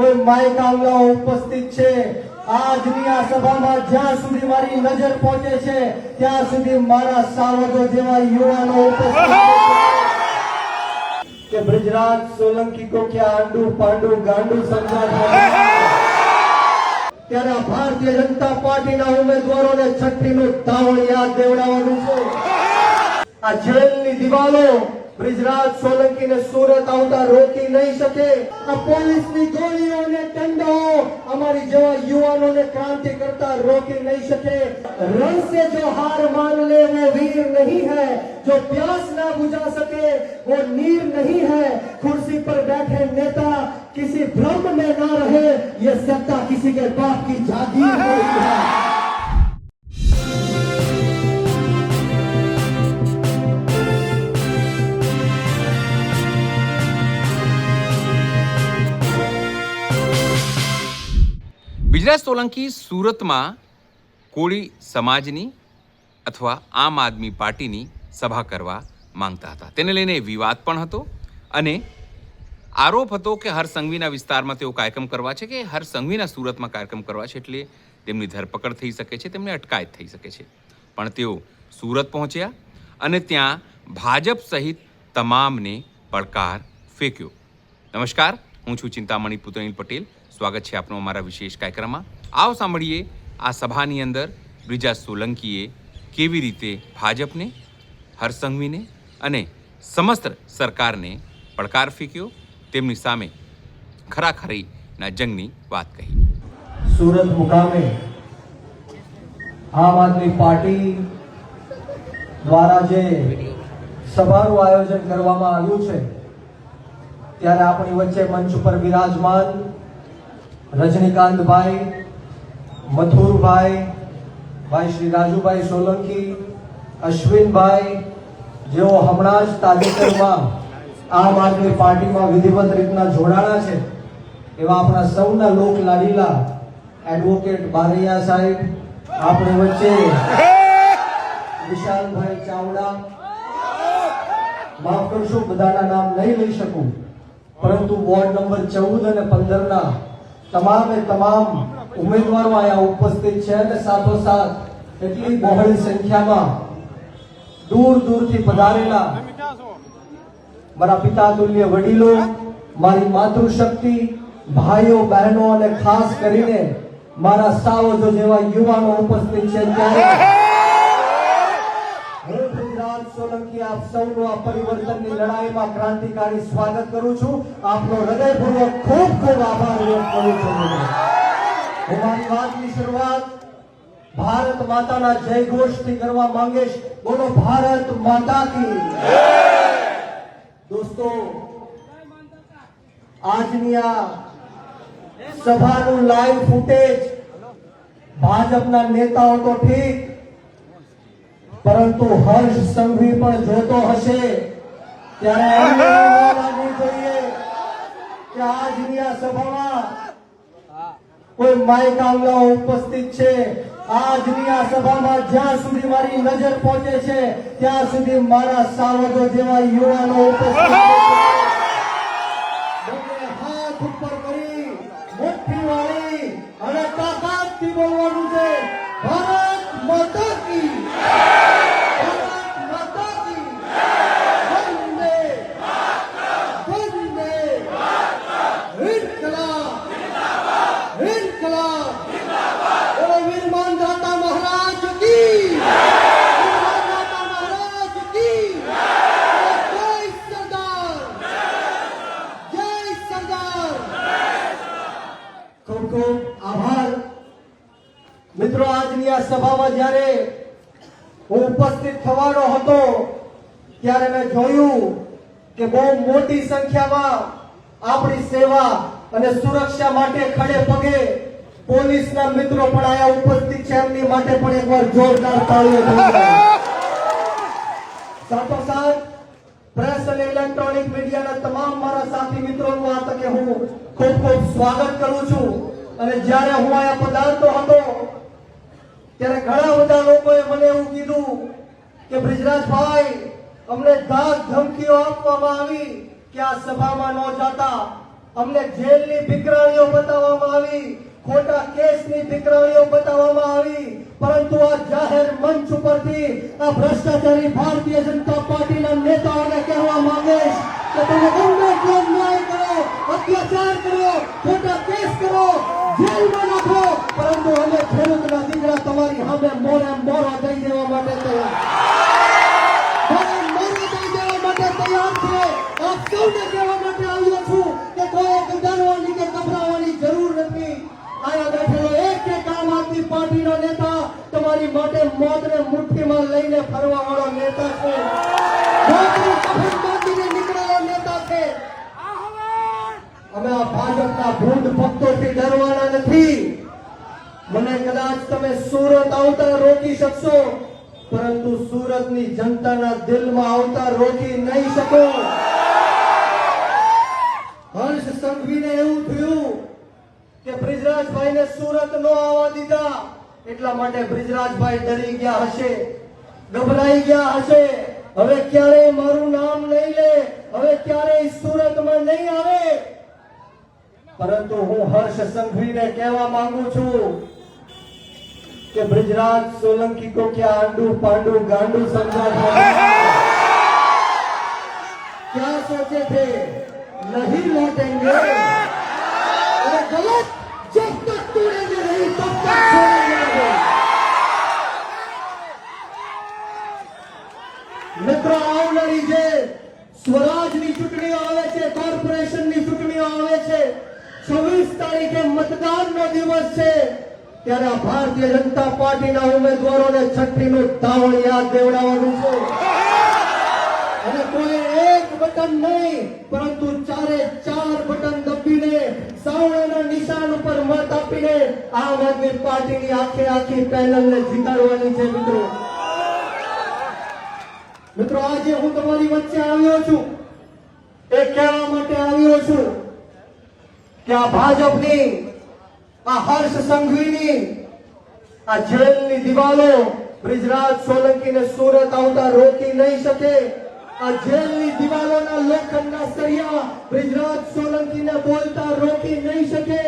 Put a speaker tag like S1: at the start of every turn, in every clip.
S1: કોઈ માય કામલાઓ ઉપસ્થિત છે। આજની આ સભામાં જ્યાં સુધી મારી નજર પહોંચે છે ત્યાં સુધી મારા સાવજો જેવા યુવાનો ઉપસ્થિત છે કે ब्रिजराज सोलंकी को क्या आंडू पांडू गांडू समझा ત્યારે ભારતીય જનતા પાર્ટીના ઉમેદવારોને છઠ્ઠીનું ધાવણ યાદ દેવડાવવાનું છે। આ જેલની દિવાલો ब्रिजराज सोलंकी ने सूरत આવતા રોકી नहीं શકે। આ પોલીસની ગોળીઓ અને દંડાઓ हमारी જેવા યુવાનોને क्रांति करता रोकी नहीं શકે। रण से जो हार मान ले वो वीर नहीं है, जो प्यास ना बुझा सके वो नीर नहीं है। कुर्सी पर बैठे नेता किसी भ्रम में ना रहे, ये सत्ता किसी के बाप की जागीर नहीं है।
S2: ब्रिजराज सोलंकी सूरतમાં કોળી સમાજની અથવા આમ આદમી પાર્ટીની સભા કરવા માંગતા હતા। તેને લઈને વિવાદ પણ હતો અને આરોપ હતો કે હર સંઘવીના વિસ્તારમાં તેઓ કાર્યક્રમ કરવા છે કે હર સંઘવીના સુરતમાં કાર્યક્રમ કરવા છે એટલે તેમની ધરપકડ થઈ શકે છે, તેમને અટકાયત થઈ શકે છે। પણ તેઓ સુરત પહોંચ્યા અને ત્યાં ભાજપ સહિત તમામને પડકાર ફેંક્યો। નમસ્કાર, હું છું ચિંતામણી પુતણીલ પટેલ। સ્વાગત છે આપનું અમારા વિશેષ કાર્યક્રમમાં। આવો સાંભળીએ આ સભાની અંદર બ્રિજરાજ સોલંકીએ કેવી રીતે ભાજપને, હરસંઘવીને અને સમસ્ત સરકારને પડકાર ફેંક્યો, તેમની સામે ખરાખરીના જંગની વાત કહી।
S1: સુરત મુકામે આમ આદમી પાર્ટી દ્વારા જે સભાનું આયોજન કરવામાં આવ્યું છે ત્યારે આપણી વચ્ચે મંચ પર વિરાજમાન રજનીકાંતભાઈ, મથુરભાઈ, ભાઈ શ્રી રાજુભાઈ સોલંકી, અશ્વિનભાઈ જેઓ હમણાં જ તાજેતરમાં આમ આદમી પાર્ટીમાં વિધિવત રીતના જોડાણા છે એવા આપણા સૌના લોક લાડીલા એડવોકેટ બારૈયા સાહેબ, આપણી વચ્ચે વિશાલભાઈ ચાવડા, માફ કરશો બધાના નામ નહીં લઈ શકું, પરંતુ વોર્ડ નંબર 14 અને 15 ના તમામે તમામ ઉમેદવારો અહીંયા ઉપસ્થિત છે અને સાથોસાથ એટલી બહોળી સંખ્યામાં દૂર દૂરથી પધારેલા મારા પિતા તુલ્ય વડીલો, મારી માતૃશક્તિ, ભાઈઓ બહેનો અને ખાસ કરીને મારા સાવજો જેવા યુવાનો ઉપસ્થિત છે ત્યારે હું બ્રિજરાજ સોલંકી આપ સૌનું આ પરિવર્તનની લડાઈમાં ક્રાંતિકારી સ્વાગત કરું છું। આપનો હૃદયપૂર્વક ખૂબ ખૂબ આભાર વ્યક્ત કરું છું। હું મારી વાતની શરૂઆત ભારત માતાના જય ઘોષથી કરવા માંગીશ। બોલો ભારત માતા की दोस्तों, આજની આ સભાનું લાઈવ ફૂટેજ ભાજપના નેતાઓ તો ઠીક, પરંતુ હર્ષ સંઘવી પણ જોતો હશે ત્યારે એમને લાગવું જોઈએ કે આજની આ સભામાં કોઈ માય કામલાઓ ઉપસ્થિત છે। આજની આ સભામાં જ્યાં સુધી મારી નજર પહોંચે છે ત્યાં સુધી મારા સાવજો જેવા યુવાનો ઉપસ્થિત છે। હાથ ઉપર કરી મુઠ્ઠી વાળી અને તાકાતથી બોલવાનું છે ભારત માતા की, ભારત માતા की, વંદે વંદે ઇન્કલાબ ઇન્કલાબ। बोलो वीर मानधाता महाराज की, वीर मानधाता महाराज की, जय सरदार, जय सरदार। खूब खूब आभार મિત્રો। આજની આ સભામાં જ્યારે હું ઉપસ્થિત થવાનો હતો ત્યારે મેં જોયું કે બહુ મોટી સંખ્યામાં આપણી સેવા અને સુરક્ષા માટે ખડે પગે પોલીસના મિત્રો પણ આયા ઉપસ્થિત છે, એમની માટે પણ એકવાર જોરદાર તાળીઓ થઈ જાય। સાથોસાથ પ્રેસ અને ઇલેક્ટ્રોનિક મીડિયાના તમામ મારા સાથી મિત્રોનું આ તકે હું ખૂબ ખૂબ સ્વાગત કરું છું। અને જ્યારે હું આયા પધારતો હતો ત્યારે ઘણા બધા લોકોએ મને એવું કીધું કે બ્રિજરાજભાઈ, અમને ધાક ધમકીઓ આપવામાં આવી કે આ સભામાં ન જાતા, અમને જેલની વિકરાળીઓ બતાવવામાં આવી, ખોટા કેસની વિકરાળીઓ બતાવવામાં આવી, પરંતુ આ જાહેર મંચ ઉપરથી આ ભ્રષ્ટાચારી ભારતીય જનતા પાર્ટીના નેતાઓને કહેવા માંગીશ કે તમે ગમે એટલો ન્યાય કરો, અત્યાચાર કરો, ખોટા કેસ કરો, જેલમાં નાખો, પરંતુ અમે ખેડૂતના દીકરા તમારી સામે મોરે મોરો દઈ દેવા માટે તૈયાર છે. આપ સૌને કહેવા માટે આવ્યો છું કે કોઈ ડરવાની કે ગભરાવાની જરૂર નથી. અહીંયા બેઠેલો એક આમ આદમી પાર્ટીનો નેતા તમારી માટે મોતને મુઠ્ઠીમાં લઈને ફરવા વાળો નેતા છે. મોતનું કફન બાંધીને નીકળેલો નેતા છે. અમે આ ભાજપના ભૂંડ ભક્તોથી ડરવાના નથી. મને કદાચ તમે સુરત આવતા રોકી શકશો, પરંતુ સુરતની જનતાના દિલમાં આવતા રોકી નહીં શકો. હર્ષ સંઘવીને એવું થયું કે બ્રિજરાજભાઈને સુરત નો આવવા દીધા, એટલા માટે બ્રિજરાજભાઈ ડરી ગયા હશે, ગભરાઈ ગયા હશે. હવે ક્યારેય મારું નામ નહીં લે, હવે ક્યારેય સુરતમાં નહીં આવે. પરંતુ હું હર્ષ સંઘવીને કહેવા માંગુ છું कि ब्रिजराज सोलंकी को क्या आंडू पांडू गांडू समझा था? क्या सोचे थे नहीं लौटेंगे? अरे गलत, जब तक तोड़ेंगे नहीं तब तक छोड़ेंगे. મિત્રો, આવનારી જે સ્વરાજની ચૂંટણીઓ આવે છે, કોર્પોરેશનની ચૂંટણીઓ આવે છે, 26 તારીખે મતદાનનો દિવસ છે, ત્યારે આ ભારતીય જનતા પાર્ટીના ઉમેદવારોને છઠ્ઠીનું ધાવણ યાદ દેવડાવવાનું છે. અને કોઈ એક બટન નહીં, પરંતુ 4 બટન દબીને સાવણાના નિશાન ઉપર મત આપીને આમ આદમી પાર્ટીની આખી પેનલને જીતાડવાની છે. મિત્રો, આજે હું તમારી વચ્ચે આવ્યો છું એ કહેવા માટે આવ્યો છું કે આ ભાજપની, આ હર્ષ સંઘવીની આ જેલની દિવાલો બ્રિજરાજ સોલંકીને સુરત આવતા રોકી નહીં શકે. આ જેલની દિવાલોના લોખંડના સળિયા બ્રિજરાજ સોલંકીને બોલતા રોકી નહીં શકે.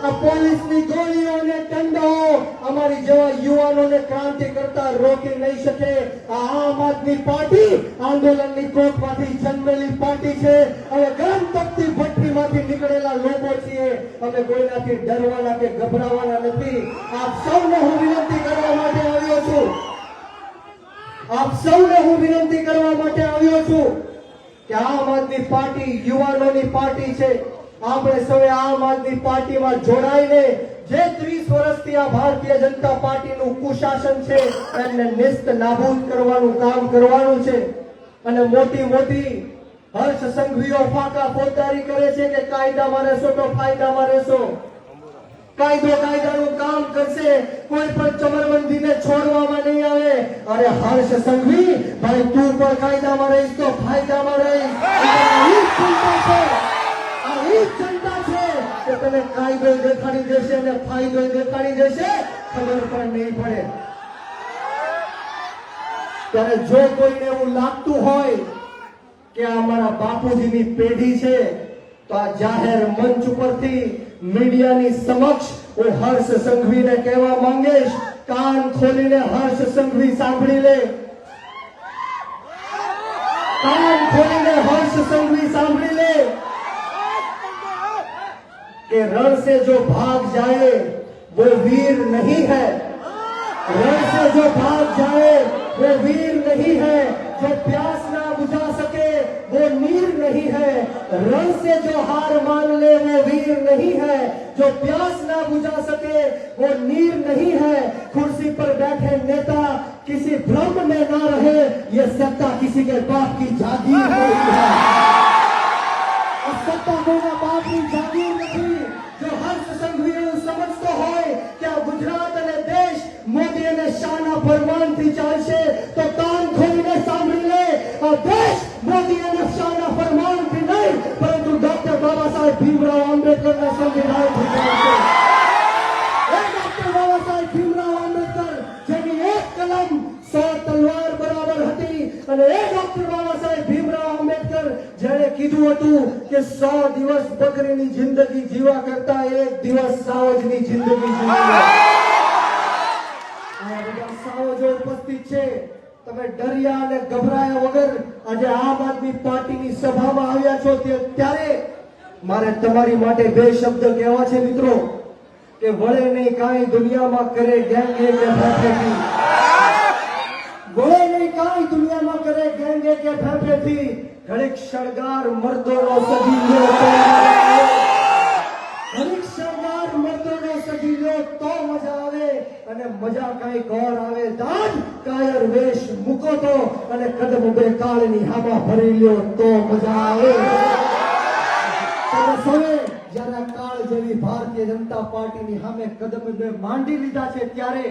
S1: આ પોલીસની ગોળીઓ અને દંડાઓ અમારી જેવા યુવાનોને ક્રાંતિ કરતા રોકી નહીં શકે. આ આમ આદમી પાર્ટી આંદોલનની કોખમાંથી જન્મેલી પાર્ટી છે. હવે ગરમ તપતી ભઠ્ઠીમાંથી નીકળેલા લોકો છીએ. અમે કોઈનાથી ડરવાના કે ગભરાવાના નથી. આપ સૌને હું વિનંતી કરવા માટે આવ્યો છું, આપ સૌને હું વિનંતી કરવા માટે આવ્યો છું કે આમ આદમી પાર્ટી યુવાનોની પાર્ટી છે. આપણે સૌએ આમ આદમી પાર્ટીમાં જોડાઈને જે 30 વર્ષથી આ ભારતીય જનતા પાર્ટીનું કુશાસન છે એમને નિસ્ત નાબૂદ કરવાનું કામ કરવાનું છે. અને મોટી હર્ષ સંઘવીઓ ફાકા ફોજદારી કરે છે કે કાયદામાં રહેશો તો ફાયદામાં રહેશો. કાયદાનું કામ કરશે, કોઈ પણ ચમરબંધીને છોડવામાં નહીં આવે. અરે હર્ષ સંઘવી ભાઈ, તું પણ કાયદામાં રહીશ તો ફાયદામાં રહીશ. જનતા છે કે તને કાયદો દેખાડી દેશે અને ફાયદો દેખાડી દેશે, ખબર પણ નહીં પડે. ત્યારે જો કોઈને એવું લાગતું હોય કે અમારા બાપુજીની પેઢી છે, તો આ જાહેર મંચ ઉપરથી મીડિયાની સમક્ષ હું હર્ષ સંઘવીને કહેવા માંગીશ, કાન ખોલીને હર્ષ સંઘવી સાંભળી લે. કાન ખોલીને હર્ષ સંઘવી સાંભળી લે कि रण से जो भाग जाए वो वीर नहीं है. रण से जो भाग जाए वो वीर नहीं है. जो प्यास ना बुझा सके वो नीर नहीं है. रण से जो हार मान ले वो वीर नहीं है. जो प्यास ना बुझा सके वो नीर नहीं है. कुर्सी पर बैठे नेता किसी भ्रम में ना रहे, ये सत्ता किसी के बाप की जागीर नहीं है. सत्ता कोई बाप की जागीर नहीं. जो हर्ष संघवी समझतो હોય કે આ ગુજરાત અને દેશ મોદી અને શાહના ફરમાનથી ચાલશે, તો કાન ખોલીને સાંભળી લે. આ દેશ મોદી અને શાહના ફરમાનથી નહીં, પરંતુ ડોક્ટર બાબા સાહેબ ભીમરાવ આંબેડકરના સંવિધાનથી ચાલશે. એ ડોક્ટર બાબા સાહેબ ભીમરાવ આંબેડકર જેની એક કલમ 100 તલવાર બરાબર હતી, અને એ ડોક્ટર બાબા સાહેબ ભીમરાવ આંબેડકર જેણે કીધું હતું કે 100 દિવસ નોકરીની જિંદગી જીવા કરતા એક દિવસ સાવજની જિંદગી જીવી લો. આ બધા સાવજો ઉપસ્થિત છે. તમે ડર્યા અને ગભરાયા વગર આજે આમ આદમી પાર્ટીની સભામાં આવ્યા છો ત્યારે મારે તમારી માટે બે શબ્દ કહેવા છે મિત્રો કે વળે નહીં કાંઈ દુનિયામાં કરે ગેંગે કે ફેફેથી. વળે નહીં કાંઈ દુનિયામાં કરે ગેંગે કે ફેફેથી. ઘડીક શણગાર મર્દોનો સજી લો ઘડીક શણગાર મર્દોનો સજી લો તો મજા આવે અને મજા કાંઈ ગોર આવે દાદ કાયર વેશ મૂકો તો અને કદમ બે કાળની હામાં ભરી લ્યો તો મજા આવે. તમે સૌએ જ્યારે કાળ જેવી ભારતીય જનતા પાર્ટીની સામે કદમ બે માંડી લીધા છે ત્યારે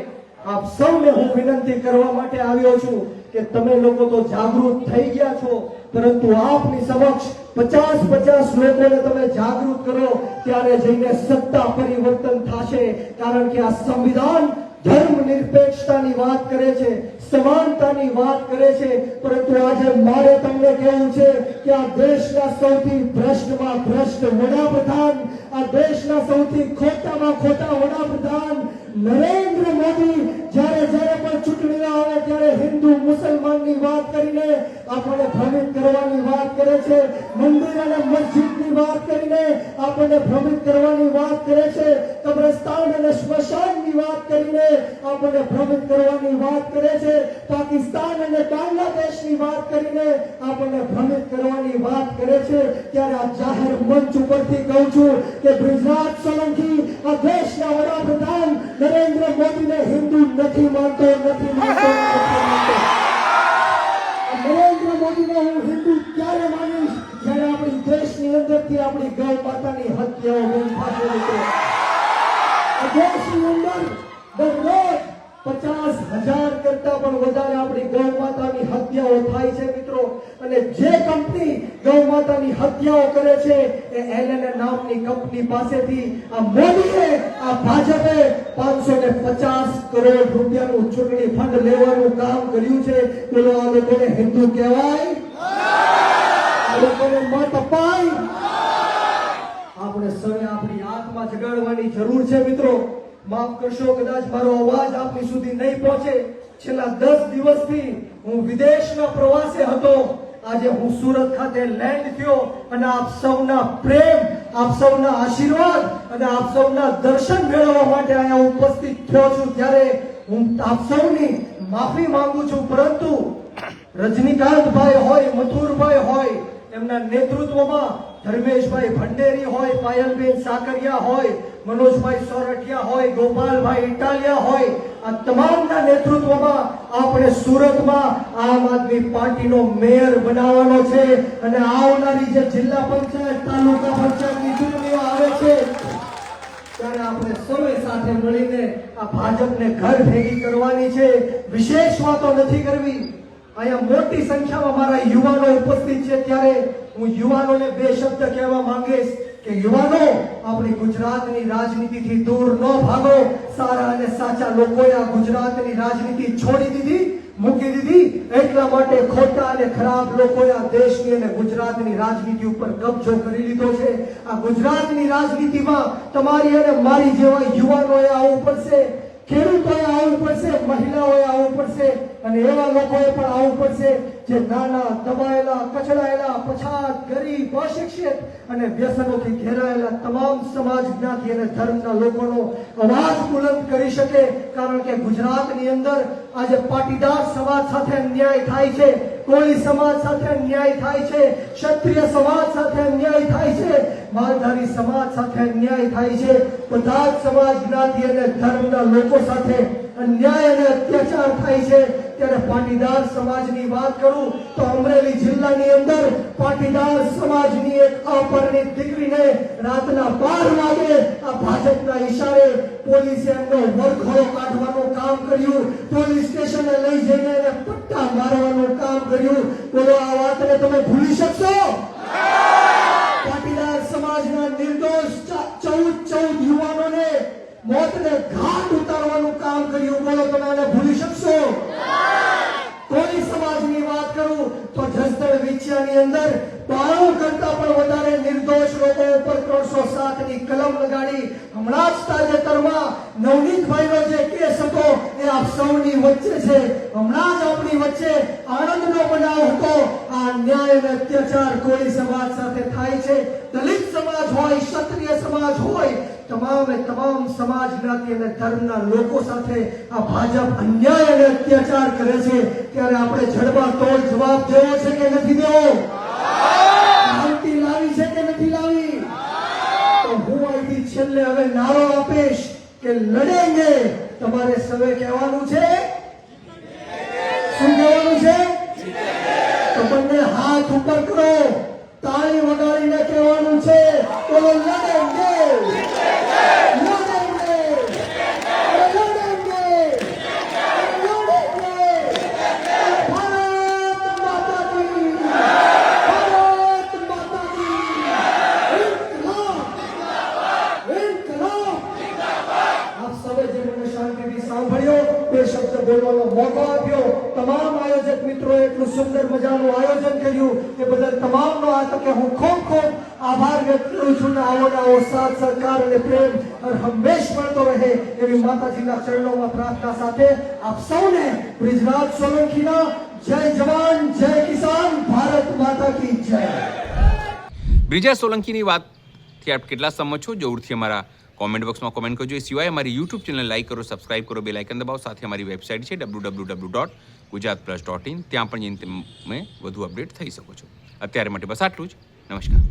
S1: આપ સૌને હું વિનંતી કરવા માટે આવ્યો છું કે તમે લોકો તો જાગૃત થઈ ગયા છો પરંતુ આપની સમક્ષ 50 લોકોને તમે જાગૃત કરો ત્યારે જઈને સત્તા પરિવર્તન થશે. કારણ કે આ સંવિધાન ધર્મ નિરપેક્ષતાની વાત કરે છે, સમાનતાની વાત કરે છે, પરંતુ આજે મારે તમને કહેવું છે કે આ દેશના સૌથી ભ્રષ્ટમાં ભ્રષ્ટ વડાપ્રધાન, આ દેશના સૌથી ખોટામાં ખોટા વડાપ્રધાન નરેન્દ્ર મોદી જ્યારે પણ ચૂંટણીઓ આવે ત્યારે હિન્દુ મુસલમાનની વાત કરીને આપણને ભ્રમિત કરવાની વાત કરે છે, મંદિર અને મસ્જિદની વાત કરીને આપણને ભ્રમિત કરવાની વાત કરે છે, કબ્રસ્તાન અને સ્મશાનની વાત કરીને આપણને ભ્રમિત કરવાની વાત કરે છે, પાકિસ્તાન અને બાંગ્લાદેશની વાત કરીને આપણને ભ્રમિત કરવાની વાત કરે છે. ત્યારે આ જાહેર મંચ ઉપરથી કહું છું કે બ્રિજરાજ સોલંકી આ દેશના વડાપ્રધાન નરેન્દ્ર મોદીને હિન્દુ નથી માનતો. નરેન્દ્ર મોદીને હું હિન્દુ ક્યારે માનીશ જ્યારે આપણી દેશની અંદરથી આપણી ગૌ માતાની હત્યાઓ બંધ થશે. આ દેશની અંદર દરરોજ 50,000 કરતા પણ વધારે આપણી ગૌ માતાની હત્યાઓ થાય છે મિત્રો. અને જે કંપની ગૌ માતાની હત્યાઓ કરે છે એ એલએનએ નામની કંપની પાસેથી આ મોદીએ, આ ભાજપે 550 કરોડ રૂપિયાનું ચૂંટણી ફંડ લેવાનું કામ કર્યું છે. બોલો આ લોકોને હિન્દુ કહેવાય? આ લોકોને મત અપાય? આપણે સૌએ આપણી આત્મા જગાડવાની જરૂર છે મિત્રો. માફ કરશો કદાચ મારો અવાજ આપની સુધી નહીં પહોંચે. છેલ્લા 10 દિવસથી હું વિદેશના પ્રવાસે હતો. આજે હું સુરત ખાતે લેન્ડ થયો અને આપ સૌના પ્રેમ, આપ સૌના આશીર્વાદ અને આપ સૌના દર્શન મેળવવા માટે અહીંયા ઉપસ્થિત થયો છું. ત્યારે હું આપ સૌની માફી માંગુ છું. પરંતુ રજનીકાંતભાઈ હોય, મથુરભાઈ હોય, એમના નેતૃત્વમાં ધર્મેશભાઈ ભંડેરી હોય, પાયલબેન સાકરિયા હોય, મનોજભાઈ સોરઠિયા હોય, ગોપાલભાઈ ઇટાલિયા હોય, આ તમામના નેતૃત્વમાં આપણે સુરતમાં આમ આદમી પાર્ટીનો મેયર બનાવવાનો છે. અને આવનારી જે જિલ્લા પંચાયત, તાલુકા પંચાયતની ચૂંટણીઓ આવે છે ત્યારે આપણે સૌએ સાથે મળીને આ ભાજપને ઘર ભેગી કરવાની છે. વિશેષ વાતો નથી કરવી. અહીંયા મોટી સંખ્યામાં મારા યુવાનો ઉપસ્થિત છે ત્યારે હું યુવાનોને બે શબ્દ કહેવા માંગીશ કે યુવાનો, આપણી ગુજરાતની રાજનીતિથી દૂર ન ભાગો. સારા અને સાચા લોકોએ આ ગુજરાતની રાજનીતિ છોડી દીધી, મૂકી દીધી. એટલા માટે ખોટા અને ખરાબ લોકોએ આ દેશની અને ગુજરાતની રાજનીતિ ઉપર કબજો કરી લીધો છે. આ ગુજરાતની રાજનીતિમાં તમારી અને મારી જેવા યુવાનોએ આવવું પડશે, ખેડૂતોએ આવવું પડશે, મહિલાઓએ આવવું પડશે અને એવા લોકોએ પણ આવવું પડશે જે નાના, દબાયેલા, કચડાયેલા, પછાત, ગરીબ, અશિક્ષિત અને વ્યસનોથી ઘેરાયેલા તમામ સમાજ, જ્ઞાતિ અને ધર્મના લોકોનો અવાજ બુલંદ કરી શકે. કારણ કે ગુજરાતની અંદર આજે પાટીદાર સમાજ સાથે અન્યાય થાય છે, કોળી સમાજ સાથે અન્યાય થાય છે, ક્ષત્રિય સમાજ સાથે અન્યાય થાય છે, માલધારી સમાજ સાથે અન્યાય થાય છે. બધા જ સમાજ, જ્ઞાતિ અને ધર્મના લોકો સાથે અન્યાય અને અત્યાચાર થાય છે. ત્યારે પાટીદાર સમાજની વાત કરું તો અમરેલી જિલ્લાની અંદર પાટીદાર સમાજની એક અપરિણિત દીકરીને રાતના 12 વાગે આ ભાજપના ઈશારે પોલીસે એમનો વરઘોડો કાઢવાનું કામ કર્યું, પોલીસ સ્ટેશને લઈ જઈને એને પટ્ટા મારવાનું કામ કર્યું. બોલો આ વાતને તમે ભૂલી શકશો? પાટીદાર સમાજના નિર્દોષ 14 યુવાનોને મોતને ઘાટ ઉતારવાનું કામ કર્યું. બોલો તમે આને ભૂલી શકશો? કોળી સમાજની વાત કરું તો જસદણ વિછિયાની અંદર 92 કરતા પણ વધારે નિર્દોષ લોકો ઉપર 300 વાતની કલમ લગાડી. હમણાં જ તાજેતરમાં નવનીતભાઈનો જે કેસ હતો એ આપ સૌની વચ્ચે છે. હમણાં જ આપણી વચ્ચે આણંદનો બનાવ હતો. આ અન્યાય અને અત્યાચાર કોળી સમાજ સાથે થાય છે. દલિત સમાજ હોય, ક્ષત્રિય સમાજ હોય, તમામે તમામ સમાજ જ્ઞાતિ અને ધર્મના લોકો સાથે આ ભાજપ અન્યાય અને અત્યાચાર કરે છે. ત્યારે આપણે જડબા તોડ જવાબ દેવો છે કે નથી દેવો? ક્રાંતિ લાવી છે કે નથી લાવી? તો હું અહીંથી છેલ્લે હવે નારો આપીશ કે લડેંગે. તમારે સવે કહેવાનું છે, શું કહેવાનું છે? તો બંને હાથ ઉપર કરો, તાળી વગાડીને કહેવાનું છે, બોલો લડેંગે, લડેંગે, લડેંગે, લડેંગે. ભારત માતા કી, ભારત માતા કી. ઇન્કલાબ, ઇન્કલાબ. આપ સૌએ જે મને શાંતિથી સાંભળ્યો, બે શબ્દ બોલવાનો મોકો આપ્યો, તમામ આયોજક મિત્રોએ એટલું સુંદર મજાનું આયોજન કર્યું એ બદલ તમામનો આ તકે હું ખૂબ ખૂબ આભાર વ્યક્ત કરું છું. આવો સાથ સહકાર અને પ્રેમ હંમેશ મળતો રહે એવી માતાજીના ચરણોમાં પ્રાર્થના સાથે આપ સૌને બ્રિજરાજ સોલંકીના જય જવાન, જય કિસાન, ભારત માતા કી જય.
S2: બ્રિજરાજ સોલંકીની વાતથી આપ કેટલા સહમત છો? જરૂરથી અમારા કોમેન્ટ બોક્સમાં કોમેન્ટ કરજો. એ સિવાય અમારી યુટ્યુબ ચેનલ લાઈક કરો, સબસ્ક્રાઇબ કરો, બેલ આઇકન દબાવો. સાથે અમારી વેબસાઇટ છે www.gujaratplus.in. ત્યાં પણ જઈને તમે વધુ અપડેટ થઈ શકો છો. અત્યારે માટે બસ આટલું જ. નમસ્કાર.